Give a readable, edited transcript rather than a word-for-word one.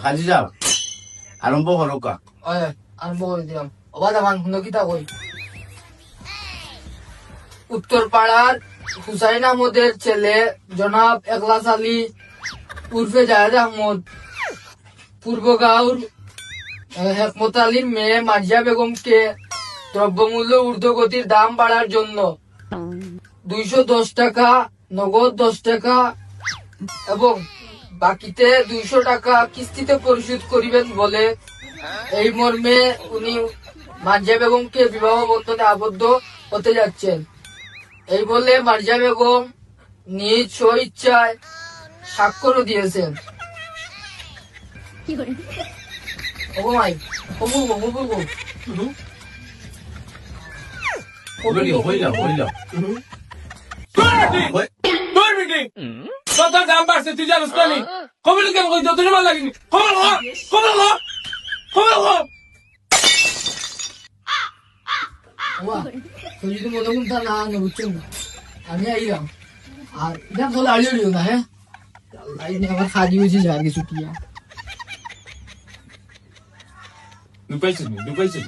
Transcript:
খালি যাও আরম্ভ করো কা আরম্ভ করে দিলাম। অবাধ আমার হুনকিতা কই। উত্তরপাড়ার হুসাইন আহমদের ছেলে জনাব এখলাস আলী উর্ফে জাহেদ আহমদ, পূর্বগাঁওর হেকমত আলীর মেয়ে মার্জিয়া বেগমকে দ্রব্যমূল্য ঊর্ধ্বগতির দাম বাড়ার জন্য 210 টাকা নগদ, 10 টাকা এবং বাকিতে 200 টাকা কিস্তিতে পরিশোধ করিবেন বলে এই মর্মে উনি মার্জিয়া বেগমকে বিবাহ বন্ধনে আবদ্ধ হতে যাচ্ছেন। এই বলে মার্জিয়া বেগম নিজ স্বইচ্ছায় স্বাক্ষরও দিয়েছেন। ও মাই কথার দাম বাড়ছে তুই জানিস না? খবর কেন কই তোর মাল লাগেনি? খবর তুই যদি মনে করুন না বুঝছেন না, আমি আইলাম আর এটা বলে আড়িয়ে না। হ্যাঁ আমার খাদি হয়েছে আর কিছু কি ঢুকাইছিস